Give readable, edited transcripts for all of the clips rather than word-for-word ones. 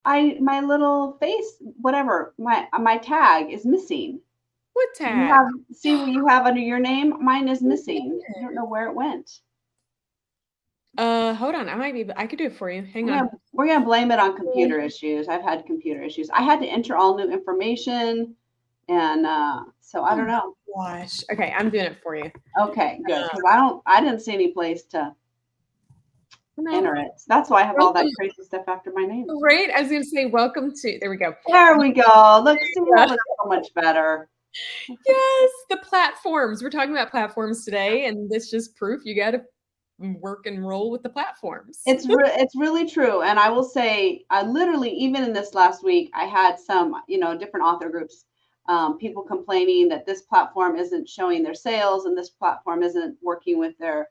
my little face, whatever, my tag is missing. What You tag? have, see what you have under your name? Mine is missing. I don't know where it went. Hold on. I could do it for you. Hang on. We're gonna blame it on computer issues. I've had computer issues. I had to enter all new information, and so I Oh don't know. my gosh. Okay, I'm doing it for you. Okay, good, Uh, because I didn't see any place to no. enter it. So that's why I have all that Welcome. crazy stuff after my name. Right. I was going to say, welcome to, there we go. There we go. Look, see how Yeah. that's so much better. Yes, the platforms. We're talking about platforms today, and this just proof you got to work and roll with the platforms. It's really true, and I will say, I literally, even in this last week, I had some, different author groups, people complaining that this platform isn't showing their sales, and this platform isn't working with their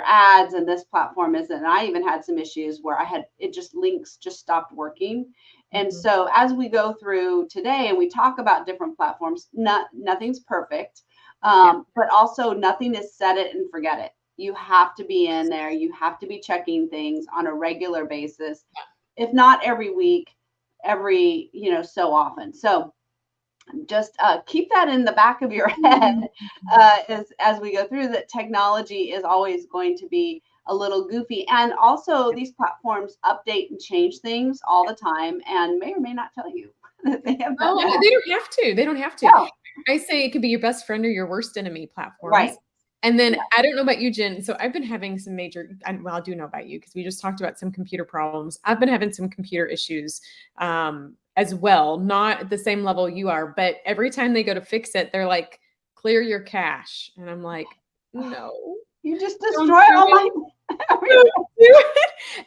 ads, and this platform isn't. And I even had some issues where I had it just links just stopped working. And Mhm. so as we go through today and we talk about different platforms, nothing's perfect, Yeah. but also nothing is set it and forget it. You have to be in there. You have to be checking things on a regular basis, if not every week, every, so often. So just keep that in the back of your head Mhm. as we go through that technology is always going to be a little goofy. And also these platforms update and change things all the time and may or may not tell you that they have done Oh, that. they don't have to. They don't have to. No, I say it could be your best friend or your worst enemy right. platforms. And then Yeah. I don't know about you, Jen. So I've been having some well, I do know about you because we just talked about some computer problems. I've been having some computer issues as well, not at the same level you are, but every time they go to fix it, they're like, clear your cache. And I'm like, no, You just don't destroy do all it. my Don't everything. do it.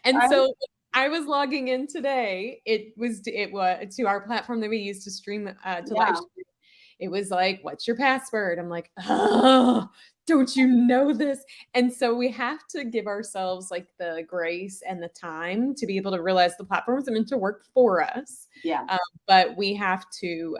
And Right? so I was logging in today. It was to our platform that we use to stream to live Yeah. stream. It was like, "What's your password?" I'm like, "Oh, don't you know this?" And so we have to give ourselves like the grace and the time to be able to realize the platforms are meant to work for us, Yeah. but we have to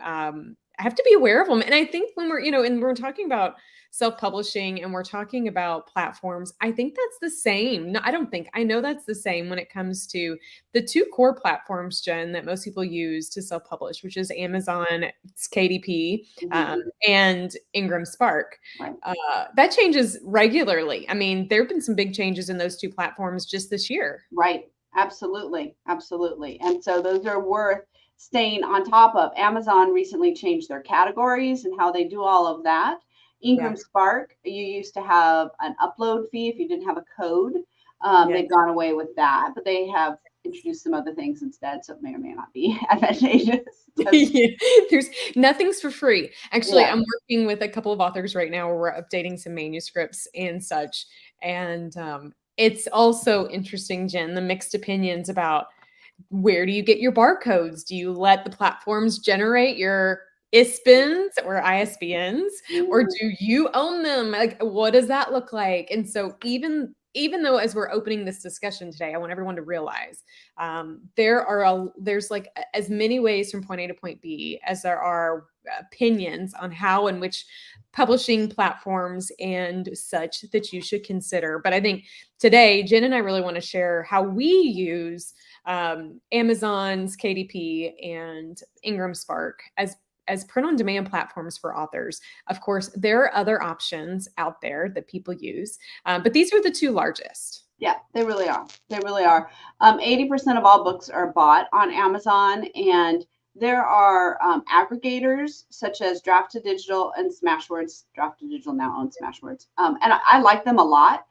be aware of them. And I think when and we're talking about self-publishing and we're talking about platforms, I think that's the same. No, I don't think. I know that's the same when it comes to the two core platforms, Jen, that most people use to self-publish, which is Amazon, it's KDP, Mhm. and Ingram Spark. Right. That changes regularly. I mean, there have been some big changes in those two platforms just this year. Right. Absolutely. Absolutely. And so those are worth staying on top of. Amazon recently changed their categories and how they do all of that. Yeah. Ingram Spark, you used to have an upload fee if you didn't have a code. Yeah. They've gone away with that, but they have introduced some other things instead. So it may or may not be advantageous. Yeah, there's nothing's for free. Actually, Yeah. I'm working with a couple of authors right now where we're updating some manuscripts and such. And it's also interesting, Jen, the mixed opinions about where do you get your barcodes? Do you let the platforms generate your ISBNs or ISBNs, or Mhm. do you own them? Like, what does that look like? And so even though as we're opening this discussion today, I want everyone to realize there's like as many ways from point A to point B as there are opinions on how and which publishing platforms and such that you should consider. But I think today, Jen and I really want to share how we use Amazon's KDP and Ingram Spark as print on demand platforms for authors. Of course, there are other options out there that people use, but these are the two largest. Yeah, they really are. They really are. 80% of all books are bought on Amazon, and there are aggregators such as Draft to Digital and Smashwords. Draft to Digital now owns Smashwords, and I like them a lot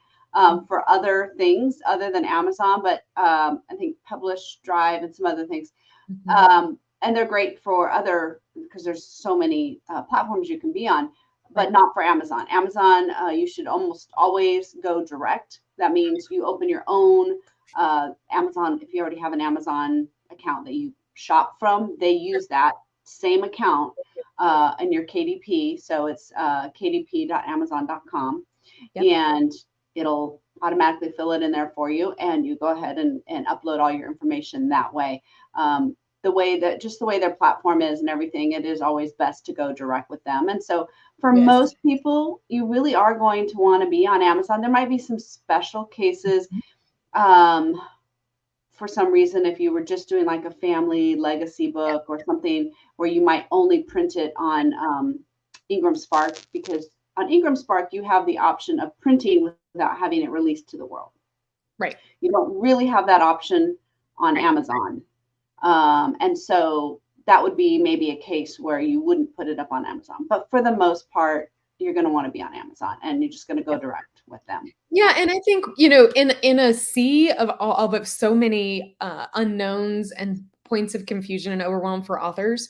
for other things other than Amazon, but I think Publish, Drive, and some other things. Mhm. And they're great for other because there's so many platforms you can be on, but Right. not for Amazon. Amazon, you should almost always go direct. That means you open your own Amazon. If you already have an Amazon account that you shop from, they use that same account in your KDP. So it's kdp.amazon.com, Yep. and it'll automatically fill it in there for you. And you go ahead and upload all your information that way. The way their platform is and everything, it is always best to go direct with them. And so for Yes. most people, you really are going to want to be on Amazon. There might be some special cases. Um, for some reason, if you were just doing like a family legacy book or something where you might only print it on Ingram Spark, because on Ingram Spark, you have the option of printing without having it released to the world. Right. You don't really have that option on Right. Amazon. And so that would be maybe a case where you wouldn't put it up on Amazon. But for the most part, you're going to want to be on Amazon, and you're just going to go direct with them. Yeah, and I think, you know, in a sea of all of so many unknowns and points of confusion and overwhelm for authors,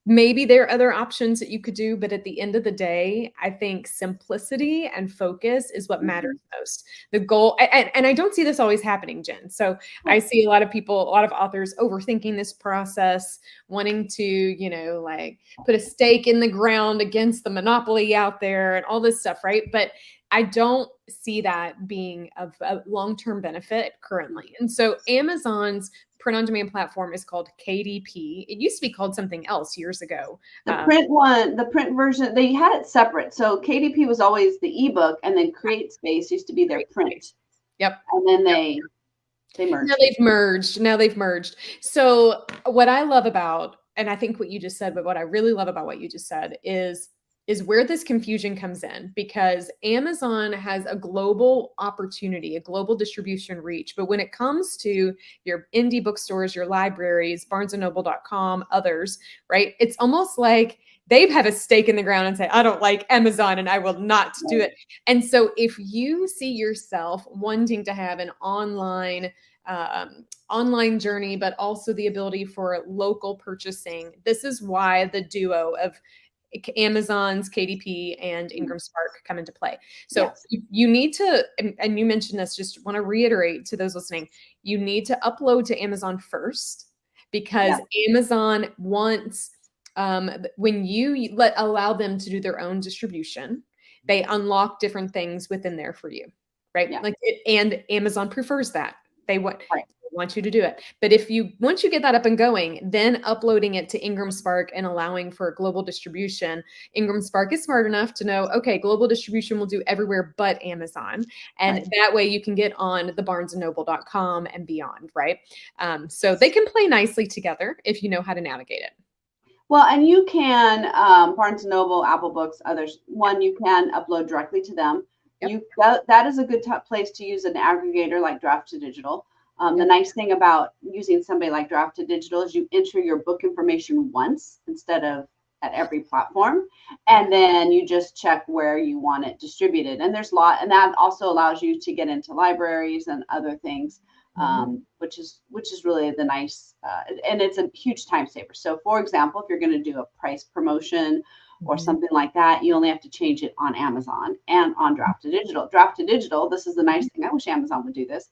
maybe there are other options that you could do, but at the end of the day, I think simplicity and focus is what matters most. The goal, and I don't see this always happening, Jen. So I see a lot of people, a lot of authors overthinking this process, wanting to, you know, like put a stake in the ground against the monopoly out there and all this stuff, right? But I don't see that being of a long-term benefit currently. And so Amazon's print-on-demand platform is called KDP. It used to be called something else years ago. The print one, the print version, they had it separate. So KDP was always the ebook, and then CreateSpace used to be their print. Yep. And then they merged. Now they've merged. So what I love about, and I think what you just said, but what I really love about what you just said is where this confusion comes in, because Amazon has a global opportunity, a global distribution reach. But when it comes to your indie bookstores, your libraries, barnesandnoble.com, others, right? It's almost like they have a stake in the ground and say, I don't like Amazon and I will not do it. And so if you see yourself wanting to have an online journey, but also the ability for local purchasing, this is why the duo of Amazon's KDP and Ingram Spark come into play. So you need to, and you mentioned this, just want to reiterate to those listening, you need to upload to Amazon first, because Amazon wants, when you allow them to do their own distribution, they unlock different things within there for you, right? Like and Amazon prefers that. They want you to do it. But once you get that up and going, then uploading it to Ingram Spark and allowing for global distribution, Ingram Spark is smart enough to know, okay, global distribution will do everywhere but Amazon. And that way you can get on the barnesandnoble.com and beyond, right? So they can play nicely together if you know how to navigate it. Well, and you can, Barnes & Noble, Apple Books, others, you can upload directly to them. That is a good place to use an aggregator like Draft2Digital. The nice thing about using somebody like Draft2Digital is you enter your book information once instead of at every platform, and then you just check where you want it distributed. And there's and that also allows you to get into libraries and other things, which is really the nice, and it's a huge time saver. So, for example, if you're going to do a price promotion or something like that, you only have to change it on Amazon and on Draft2Digital. Draft2Digital, this is the nice thing. I wish Amazon would do this.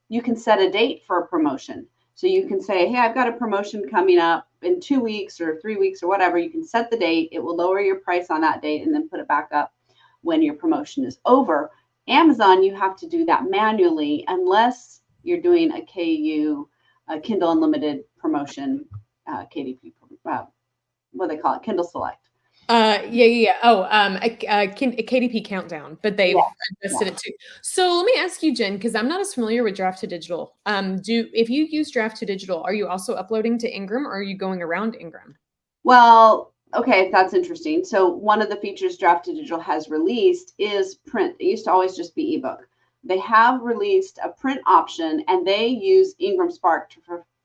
You can set a date for a promotion. So you can say, hey, I've got a promotion coming up in 2 weeks or 3 weeks or whatever. You can set the date. It will lower your price on that date and then put it back up when your promotion is over. Amazon, you have to do that manually unless you're doing a KU, a Kindle Unlimited promotion, KDP, what do they call it? Kindle Select. Oh, a KDP countdown, but they've invested it too. So let me ask you, Jen, because I'm not as familiar with Draft2Digital. If you use Draft2Digital, are you also uploading to Ingram, or are you going around Ingram? Well, okay, that's interesting. So one of the features Draft2Digital has released is print. It used to always just be ebook. They have released a print option, and they use Ingram Spark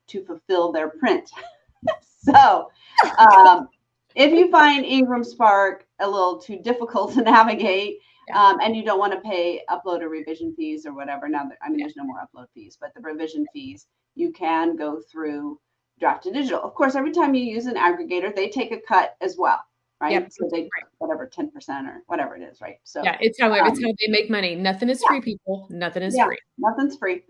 to fulfill their print. So if you find Ingram Spark a little too difficult to navigate, and you don't want to pay upload or revision fees or whatever, there's no more upload fees, but the revision fees, you can go through Draft2Digital. Of course, every time you use an aggregator, they take a cut as well, right? Yep. So they whatever 10% or whatever it is, right? So it's how they make money. Nothing is free, people. Nothing is free. Nothing's free.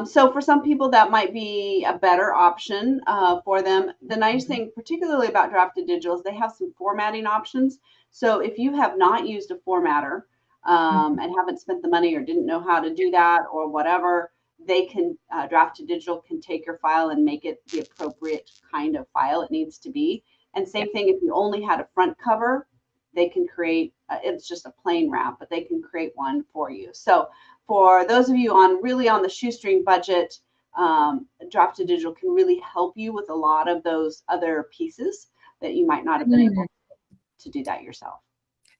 So for some people, that might be a better option for them. The nice thing, particularly about Draft2Digital, is they have some formatting options. So if you have not used a formatter and haven't spent the money or didn't know how to do that or whatever, they can, Draft2Digital can take your file and make it the appropriate kind of file it needs to be. And same thing, if you only had a front cover, they can create, it's just a plain wrap, but they can create one for you. So for those of you on the shoestring budget, Draft to Digital can really help you with a lot of those other pieces that you might not have been able to do that yourself.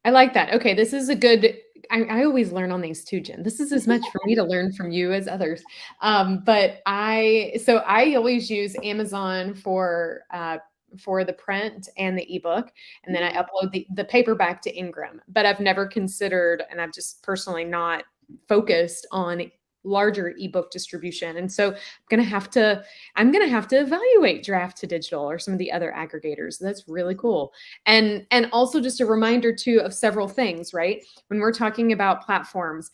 I like that. Okay, this is a good. I always learn on these too, Jen. This is as much for me to learn from you as others. But I always use Amazon for the print and the ebook, and then I upload the paperback to Ingram. But I've never considered, and I've just personally not focused on larger ebook distribution. And so I'm gonna have to evaluate Draft to Digital or some of the other aggregators. That's really cool. And also just a reminder too of several things, right? When we're talking about platforms,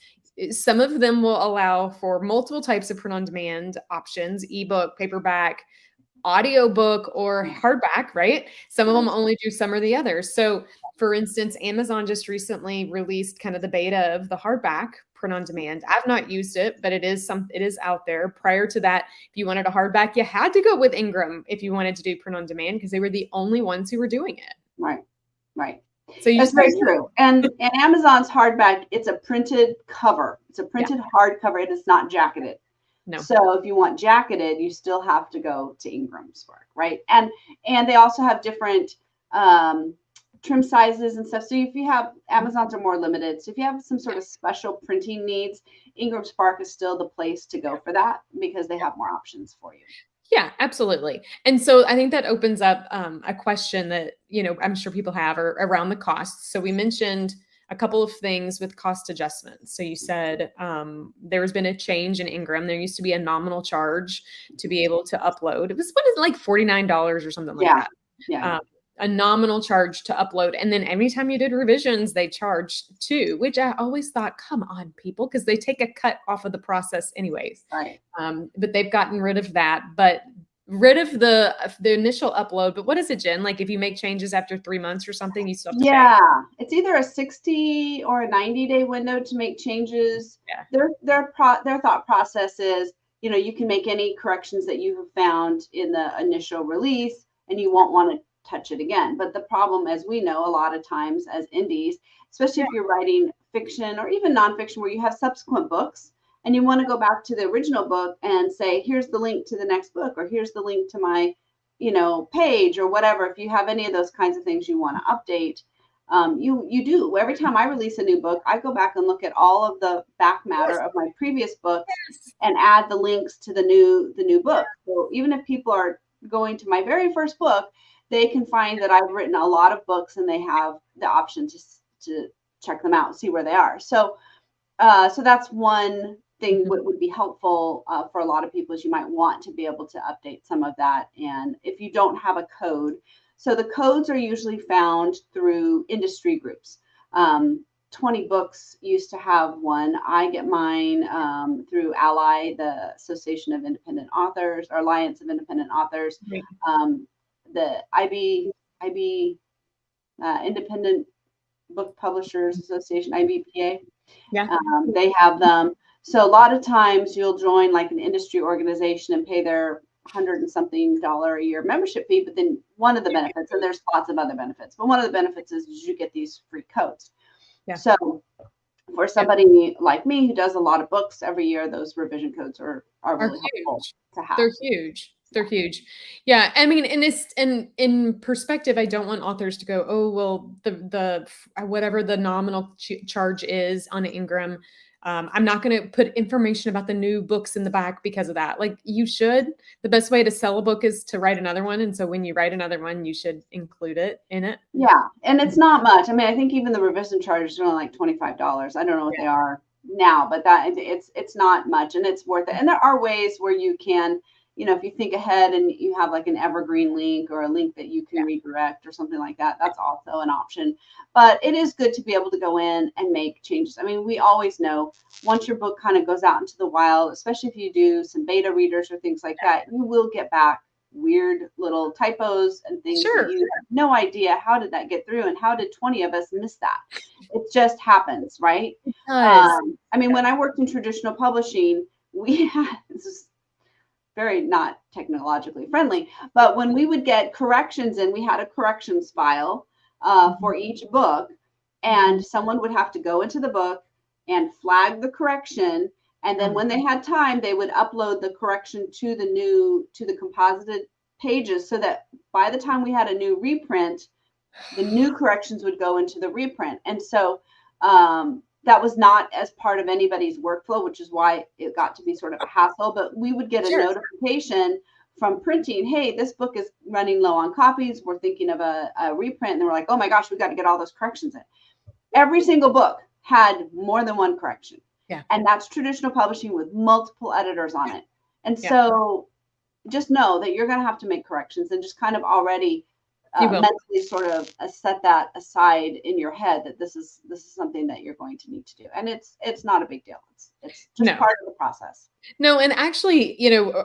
some of them will allow for multiple types of print on demand options, ebook, paperback, audiobook, or hardback, right? Some of them only do some or the others. So for instance, Amazon just recently released kind of the beta of the hardback print on demand. I've not used it, but it is out there. Prior to that, if you wanted a hardback, you had to go with Ingram if you wanted to do print on demand, because they were the only ones who were doing it. Right. So that's very true. And Amazon's hardback, it's a printed cover. It's a printed hardcover. It is not jacketed. No. So if you want jacketed, you still have to go to Ingram's work, right? And they also have different trim sizes and stuff. So if you have, Amazon's are more limited. So if you have some sort of special printing needs, Ingram Spark is still the place to go for that, because they have more options for you. Yeah, absolutely. And so I think that opens up a question that, I'm sure people have around the costs. So we mentioned a couple of things with cost adjustments. So you said there has been a change in Ingram. There used to be a nominal charge to be able to upload. It was like $49 or something like that. Yeah. A nominal charge to upload. And then anytime you did revisions, they charged too, which I always thought, come on, people, because they take a cut off of the process anyways. Right. But they've gotten rid of that, but rid of the initial upload. But what is it, Jen? Like if you make changes after 3 months or something, you still have to pay. It's either a 60 or a 90-day window to make changes. Yeah. Their thought process is, you can make any corrections that you have found in the initial release, and you won't want to touch it again. But the problem, as we know, a lot of times as indies, especially if you're writing fiction or even nonfiction where you have subsequent books and you want to go back to the original book and say, here's the link to the next book, or here's the link to my, page or whatever. If you have any of those kinds of things you want to update, you do. Every time I release a new book, I go back and look at all of the back matter of my previous books and add the links to the new book. So even if people are going to my very first book, they can find that I've written a lot of books, and they have the option to check them out, see where they are. So that's one thing would be helpful for a lot of people, is you might want to be able to update some of that. And if you don't have a code, so the codes are usually found through industry groups. 20 Books used to have one. I get mine through Ally, the Association of Independent Authors, or Alliance of Independent Authors. The IB Independent Book Publishers Association, IBPA. They have them. So a lot of times you'll join like an industry organization and pay their $100 and something a year membership fee. But then one of the benefits, and there's lots of other benefits, but one of the benefits is you get these free codes. So for somebody like me who does a lot of books every year, those revision codes are really helpful to have. They're huge. Yeah. I mean, in perspective, I don't want authors to go, oh, well, the whatever the nominal charge is on Ingram, I'm not going to put information about the new books in the back because of that. Like, you should. The best way to sell a book is to write another one. And so when you write another one, you should include it in it. Yeah. And it's not much. I mean, I think even the revision charges are only like $25. I don't know what they are now, but that it's not much, and it's worth it. And there are ways where you can, if you think ahead and you have like an evergreen link or a link that you can redirect or something like that, that's also an option. But it is good to be able to go in and make changes. I mean, we always know once your book kind of goes out into the wild, especially if you do some beta readers or things like that, you will get back weird little typos and things that you have no idea, how did that get through, and how did 20 of us miss that? It just happens, right? I mean, when I worked in traditional publishing, we had, this is very not technologically friendly, but when we would get corrections in, we had a corrections file for each book, and someone would have to go into the book and flag the correction And then when they had time, they would upload the correction to the composited pages, so that by the time we had a new reprint, the new corrections would go into the reprint. And so that was not as part of anybody's workflow, which is why it got to be sort of a hassle. But we would get a notification from printing, hey, this book is running low on copies. We're thinking of a reprint. And they were like, oh my gosh, we got to get all those corrections in. Every single book had more than one correction. Yeah. And that's traditional publishing with multiple editors on it. And so just know that you're going to have to make corrections, and just kind of already mentally sort of set that aside in your head that this is something that you're going to need to do. And it's not a big deal. It's just part of the process. No, and actually,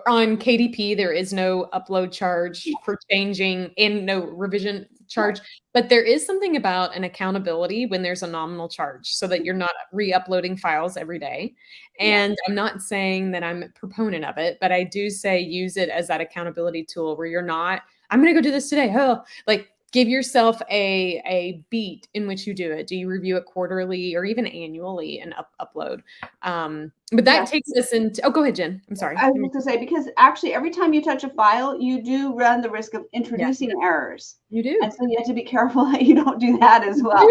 on KDP, there is no upload charge for changing, and no revision charge, but there is something about an accountability when there's a nominal charge, so that you're not re-uploading files every day. And I'm not saying that I'm a proponent of it, but I do say use it as that accountability tool where you're not, I'm going to go do this today. Oh, like give yourself a beat in which you do it. Do you review it quarterly or even annually and upload? But that takes us into, go ahead, Jen. I'm sorry. I was going to say, because actually every time you touch a file, you do run the risk of introducing errors. You do. And so you have to be careful that you don't do that as well.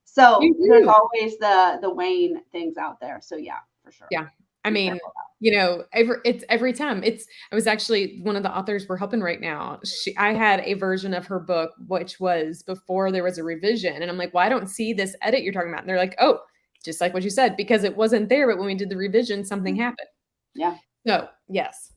So there's always the weighing things out there. So yeah, for sure. Yeah. I mean, it's every time. I was actually, one of the authors we're helping right now. I had a version of her book, which was before there was a revision. And I'm like, well, I don't see this edit you're talking about. And they're like, oh, just like what you said, because it wasn't there. But when we did the revision, something happened. Yeah. So yes.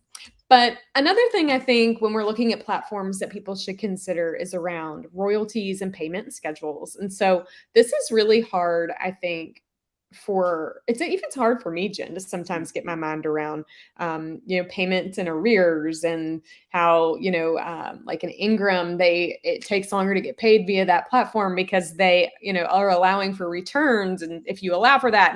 But another thing I think when we're looking at platforms that people should consider is around royalties and payment schedules. And so this is really hard, I think, it's hard for me, Jen, to sometimes get my mind around, payments and arrears, and how, like an Ingram, it takes longer to get paid via that platform because they, are allowing for returns. And if you allow for that,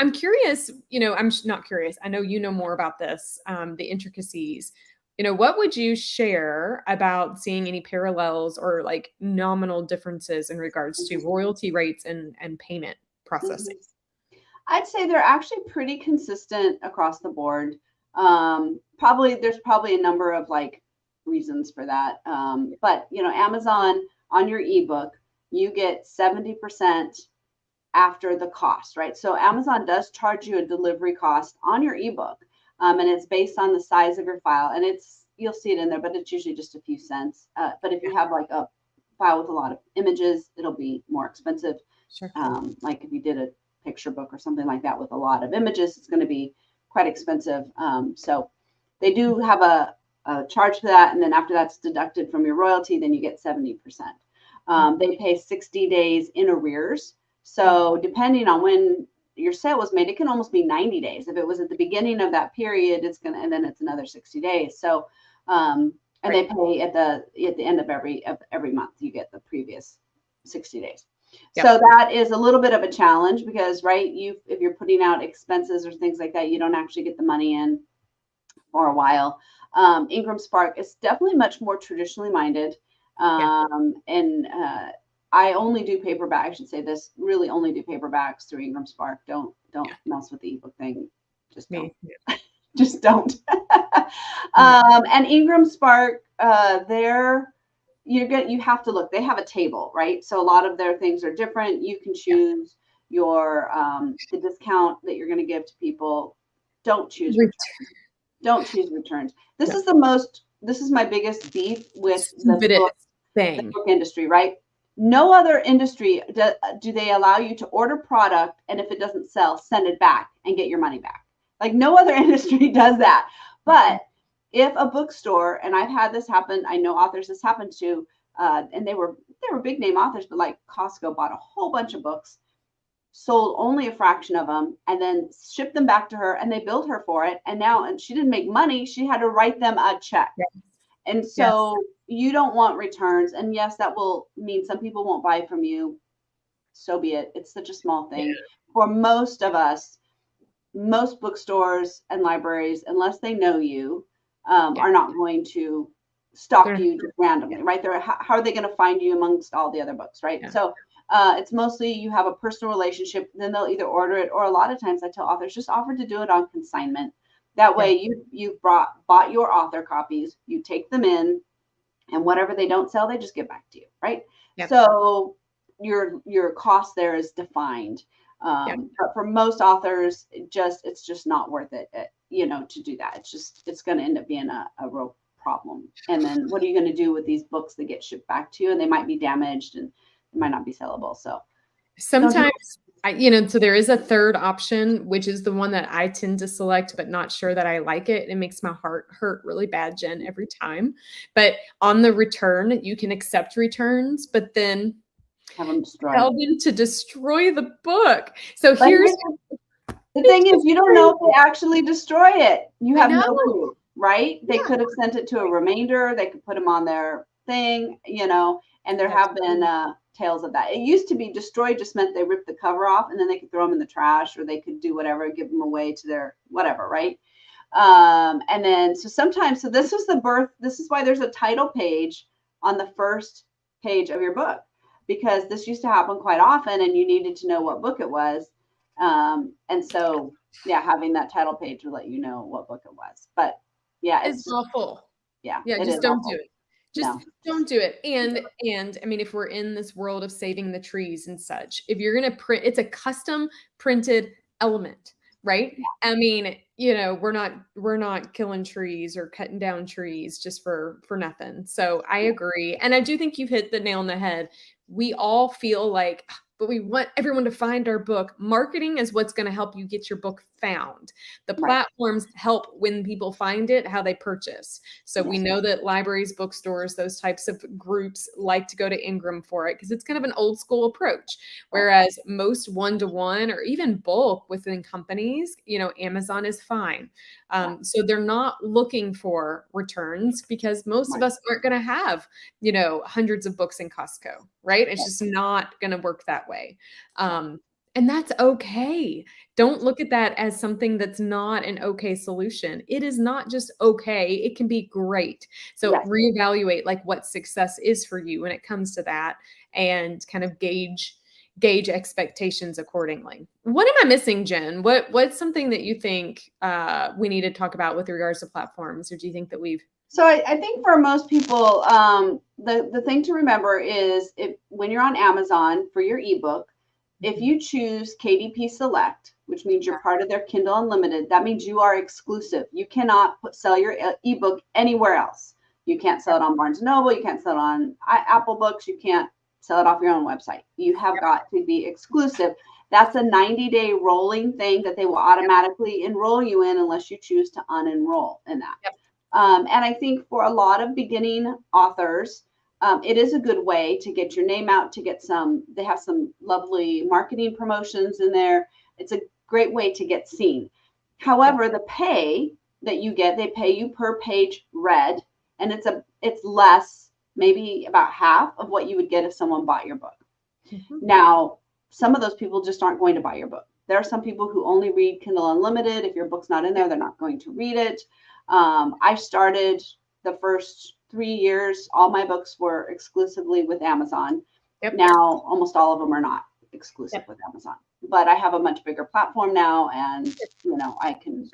I'm curious, I'm not curious. I know you know more about this, the intricacies. What would you share about seeing any parallels or like nominal differences in regards to royalty rates and payment processing? I'd say they're actually pretty consistent across the board. There's probably a number of like reasons for that. But Amazon, on your ebook, you get 70% after the cost, right? So Amazon does charge you a delivery cost on your ebook, and it's based on the size of your file, and you'll see it in there, but it's usually just a few cents. But if you have like a file with a lot of images, it'll be more expensive. Sure. Like if you did a picture book or something like that with a lot of images, it's going to be quite expensive. So they do have a charge for that. And then after that's deducted from your royalty, then you get 70%. They pay 60 days in arrears. So depending on when your sale was made, it can almost be 90 days. If it was at the beginning of that period, and then it's another 60 days. So, and they pay at the end of every month, you get the previous 60 days. Yep. So that is a little bit of a challenge because, right, if you're putting out expenses or things like that, you don't actually get the money in for a while. Ingram Spark is definitely much more traditionally minded. And I only do paperback. I should say this, really only do paperbacks through Ingram Spark. Don't mess with the ebook thing. Just don't. Just don't. And Ingram Spark, you have to look. They have a table, right? So a lot of their things are different. You can choose your the discount that you're going to give to people. Don't choose returns. Don't choose returns. This is my biggest beef with the book industry, right? No other industry do they allow you to order product, and if it doesn't sell, send it back and get your money back. Like no other industry does that. But if a bookstore, and I've had this happen, I know authors this happened to, and they were big name authors, but like Costco bought a whole bunch of books, sold only a fraction of them, and then shipped them back to her, and they billed her for it. And she didn't make money. She had to write them a check. Yes. And so you don't want returns. And yes, that will mean some people won't buy from you. So be it. It's such a small thing. For most of us, most bookstores and libraries, unless they know you, are not going to stock you just randomly, right? How are they going to find you amongst all the other books, right? So It's mostly you have a personal relationship, then they'll either order it, or a lot of times I tell authors just offer to do it on consignment. That way you've bought your author copies, you take them in, and whatever they don't sell, they just give back to you, right? Yep. So your cost there is defined. But for most authors, it's just not worth it, to do that. It's going to end up being a real problem. And then what are you going to do with these books that get shipped back to you, and they might be damaged and they might not be sellable? So sometimes so there is a third option, which is the one that I tend to select, but not sure that I like it. It makes my heart hurt really bad, Jen, every time. But on the return, you can accept returns, but then have them destroyed. Tell them to destroy the book. So here's the thing is, you don't know if they actually destroy it. You have no clue, right? They could have sent it to a remainder. They could put them on their thing, and there have been tales of that. It used to be destroyed just meant they ripped the cover off and then they could throw them in the trash, or they could do whatever, give them away to their whatever, right? And then so this was the birth. This is why there's a title page on the first page of your book, because this used to happen quite often and you needed to know what book it was. And so, having that title page will let you know what book it was. But it's awful. Yeah. Just don't do it. Don't do it. And I mean, if we're in this world of saving the trees and such, if you're going to print, it's a custom printed element, right? Yeah. I mean, we're not killing trees or cutting down trees just for nothing. So I agree. And I do think you've hit the nail on the head. We all feel like, but we want everyone to find our book. Marketing is what's going to help you get your book found. The platforms help when people find it, how they purchase. So we know that libraries, bookstores, those types of groups like to go to Ingram for it because it's kind of an old school approach. Whereas most one-to-one or even bulk within companies, Amazon is fine. So they're not looking for returns because most of us aren't going to have, hundreds of books in Costco, right? It's just not going to work that way. And that's okay. Don't look at that as something that's not an okay solution. It is not just okay. It can be great. So reevaluate like what success is for you when it comes to that, and kind of gauge expectations accordingly. What am I missing, Jen? What's something that you think we need to talk about with regards to platforms, or do you think that we've? So I think for most people, the thing to remember is when you're on Amazon for your ebook, if you choose KDP Select, which means you're part of their Kindle Unlimited, that means you are exclusive. You cannot sell your ebook anywhere else. You can't sell it on Barnes & Noble. You can't sell it on Apple Books. You can't sell it off your own website. You have got to be exclusive. That's a 90-day rolling thing that they will automatically enroll you in unless you choose to unenroll in that. And I think for a lot of beginning authors, it is a good way to get your name out, to get they have some lovely marketing promotions in there. It's a great way to get seen. However, the pay that you get, they pay you per page read, and it's less, maybe about half of what you would get if someone bought your book. Now, some of those people just aren't going to buy your book. There are some people who only read Kindle Unlimited. If your book's not in there, they're not going to read it. I started the first 3 years, all my books were exclusively with Amazon. Now, almost all of them are not exclusive with Amazon, but I have a much bigger platform now, and I can.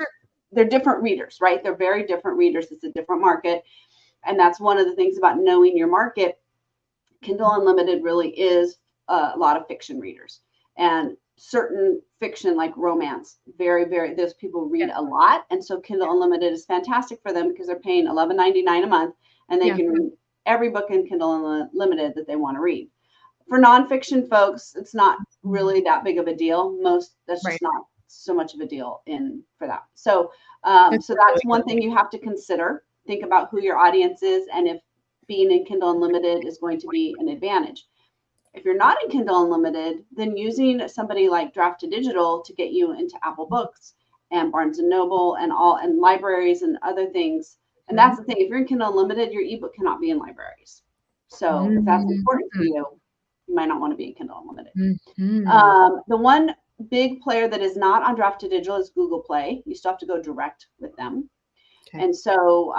They're different readers, right? They're very different readers. It's a different market, and that's one of the things about knowing your market. Kindle Unlimited really is a lot of fiction readers, and certain fiction like romance, very, very, those people read a lot, and so Kindle Unlimited is fantastic for them because they're paying $11.99 a month. And they can read every book in Kindle Unlimited that they want to read. For nonfiction folks, it's not really that big of a deal. That's just not so much of a deal for that. So, so that's one thing you have to consider. Think about who your audience is and if being in Kindle Unlimited is going to be an advantage. If you're not in Kindle Unlimited, then using somebody like Draft to Digital to get you into Apple Books and Barnes & Noble and libraries and other things. And that's the thing. If you're in Kindle Unlimited, your ebook cannot be in libraries. So if that's important for you, you might not want to be in Kindle Unlimited. The one big player that is not on Draft to Digital is Google Play. You still have to go direct with them. And so,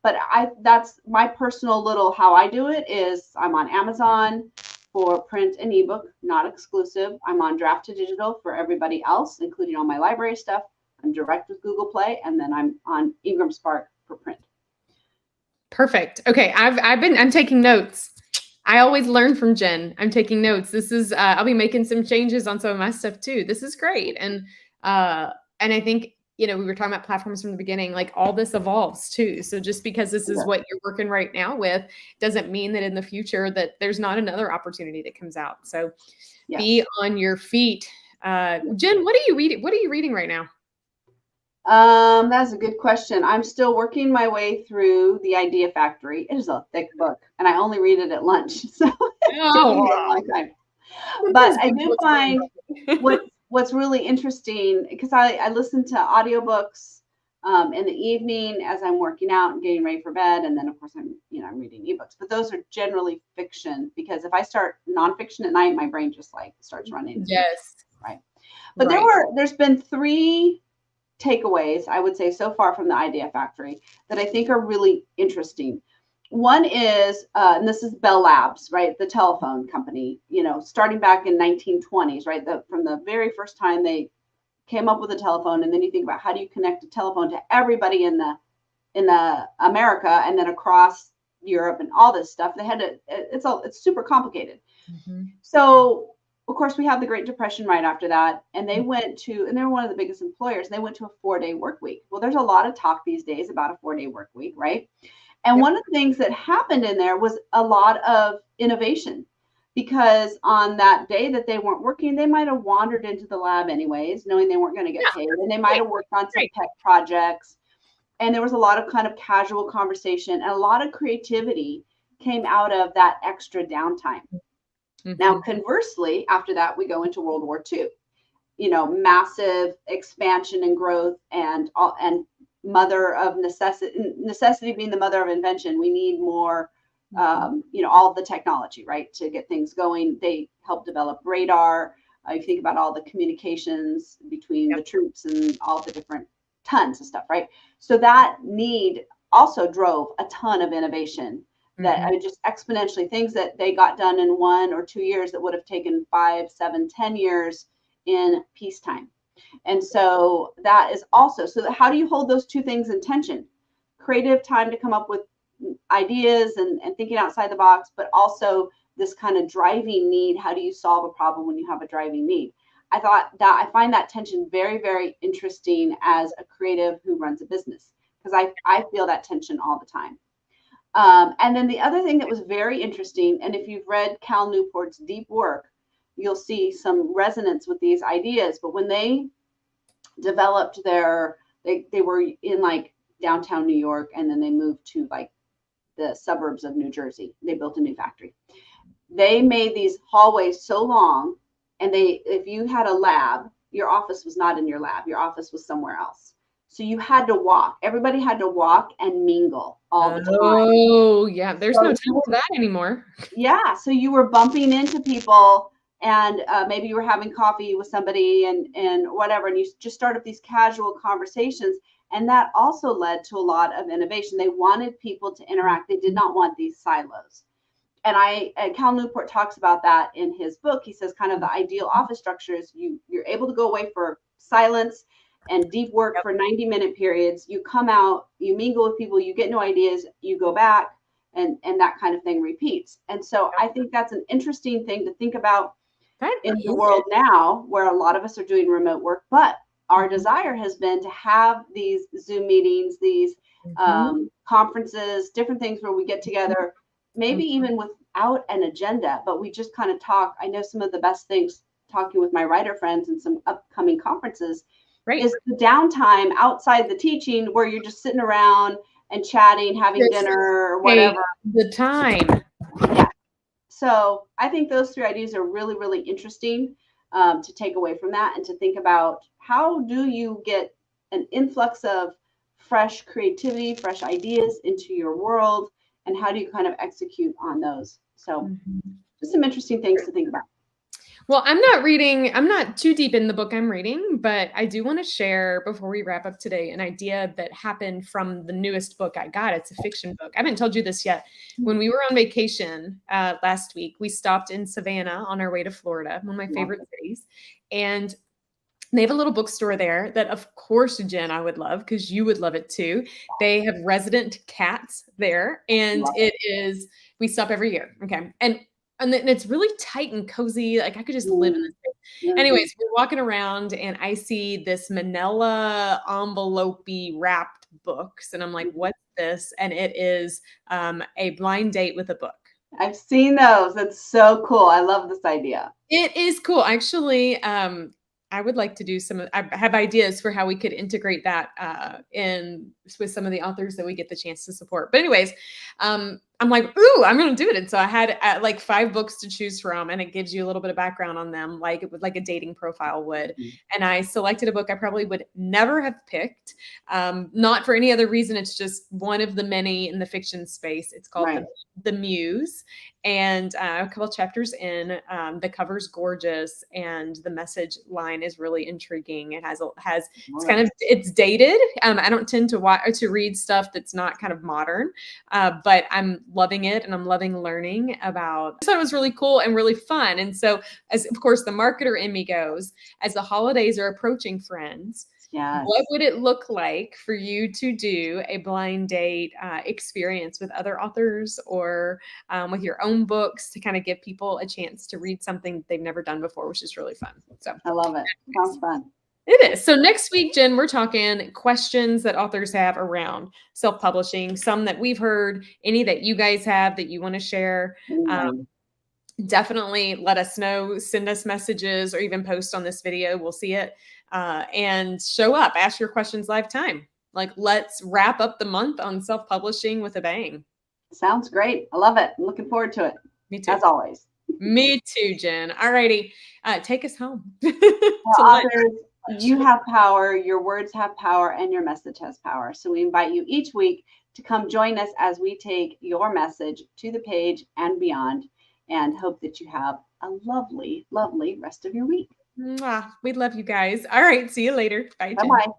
but that's my personal little, how I do it is I'm on Amazon for print and ebook, not exclusive. I'm on Draft to Digital for everybody else, including all my library stuff. I'm direct with Google Play, and then I'm on Ingram Spark for print. Perfect. Okay, I'm taking notes. I always learn from Jen. I'm taking notes. This is I'll be making some changes on some of my stuff too. This is great. And I think, we were talking about platforms from the beginning, like all this evolves too. So just because this is what you're working right now with doesn't mean that in the future that there's not another opportunity that comes out. So be on your feet. Jen, what are you reading? What are you reading right now? That's a good question. I'm still working my way through The Idea Factory. It is a thick book, and I only read it at lunch, so it's taking me a long time. But I do find what's really interesting, because I listen to audiobooks in the evening as I'm working out and getting ready for bed, and then of course I'm reading ebooks. But those are generally fiction, because if I start nonfiction at night, my brain just like starts running. Yes. Right. But there's been 3 takeaways, I would say, so far from the Idea Factory that I think are really interesting. One is, and this is Bell Labs, right? The telephone company, starting back in 1920s, right? From the very first time they came up with a telephone, and then you think about how do you connect a telephone to everybody in the America and then across Europe and all this stuff. They had to. It's super complicated. Mm-hmm. So of course, we have the Great Depression right after that, and they went to, and they were one of the biggest employers. They went to a 4-day work week. Well, there's a lot of talk these days about a 4-day work week, right? And one of the things that happened in there was a lot of innovation, because on that day that they weren't working, they might have wandered into the lab anyways, knowing they weren't going to get paid, and they might have worked on some tech projects. And there was a lot of kind of casual conversation, and a lot of creativity came out of that extra downtime. Mm-hmm. Now, conversely, after that, we go into World War II, massive expansion and growth, and mother of necessity being the mother of invention. We need more, all of the technology, right, to get things going. They helped develop radar. You think about all the communications between the troops and all the different tons of stuff, right? So that need also drove a ton of innovation. That just exponentially, things that they got done in 1 or 2 years that would have taken 5, 7, 10 years in peacetime. And so that is also, so how do you hold those 2 things in tension? Creative time to come up with ideas and thinking outside the box, but also this kind of driving need. How do you solve a problem when you have a driving need? I find that tension very, very interesting as a creative who runs a business, because I feel that tension all the time. And then the other thing that was very interesting, and if you've read Cal Newport's deep work, you'll see some resonance with these ideas. But when they developed they were in like downtown New York, and then they moved to like the suburbs of New Jersey. They built a new factory. They made these hallways so long, and if you had a lab, your office was not in your lab. Your office was somewhere else. So you had to walk. Everybody had to walk and mingle all the time. Oh, yeah. There's no time for that anymore. Yeah. So you were bumping into people, and maybe you were having coffee with somebody and whatever, and you just start up these casual conversations. And that also led to a lot of innovation. They wanted people to interact. They did not want these silos. And Cal Newport talks about that in his book. He says kind of the ideal office structure is you're able to go away for silence and deep work for 90-minute periods. You come out, you mingle with people, you get new ideas, you go back, and that kind of thing repeats. And so I think that's an interesting thing to think about in the world now, where a lot of us are doing remote work, but our desire has been to have these Zoom meetings, these conferences, different things where we get together, maybe even without an agenda, but we just kind of talk. I know some of the best things, talking with my writer friends and some upcoming conferences, is the downtime outside the teaching, where you're just sitting around and chatting, having dinner or whatever. The time. Yeah. So I think those 3 ideas are really, really interesting to take away from that, and to think about how do you get an influx of fresh creativity, fresh ideas into your world, and how do you kind of execute on those? So just some interesting things to think about. Well, I'm not too deep in the book I'm reading, but I do want to share before we wrap up today an idea that happened from the newest book I got. It's a fiction book. I haven't told you this yet. When we were on vacation last week, we stopped in Savannah on our way to Florida, one of my favorite cities. And they have a little bookstore there that, of course, Jen, I would love because you would love it too. They have resident cats there, and we stop every year. Okay. And then it's really tight and cozy. Like I could just live in this place. Anyways, we're walking around and I see this manila envelope-y wrapped books. And I'm like, what's this? And it is a blind date with a book. I've seen those. That's so cool. I love this idea. It is cool. Actually, I would like to do I have ideas for how we could integrate that in with some of the authors that we get the chance to support. But anyways, I'm like, ooh, I'm going to do it. And so I had like 5 books to choose from, and it gives you a little bit of background on them, like it would, like a dating profile would. And I selected a book I probably would never have picked, not for any other reason. It's just one of the many in the fiction space. It's called The Muse, and a couple chapters in, the cover's gorgeous, and the message line is really intriguing. It has it's dated. I don't tend to read stuff that's not kind of modern, but I'm loving it, and I'm loving learning about. So it was really cool and really fun. And so, as of course the marketer in me goes, as the holidays are approaching, friends, what would it look like for you to do a blind date experience with other authors or with your own books to kind of give people a chance to read something they've never done before, which is really fun. So I love it. Sounds fun. It is. So next week, Jen, we're talking questions that authors have around self-publishing, some that we've heard, any that you guys have that you want to share. Definitely let us know, send us messages, or even post on this video. We'll see it. And show up, ask your questions live time. Like, let's wrap up the month on self-publishing with a bang. Sounds great. I love it. I'm looking forward to it. Me too. As always. Me too, Jen. All righty. Take us home. Authors, you have power, your words have power, and your message has power. So we invite you each week to come join us as we take your message to the page and beyond, and hope that you have a lovely, lovely rest of your week. We love you guys. All right. See you later. Bye, Jen. Bye-bye.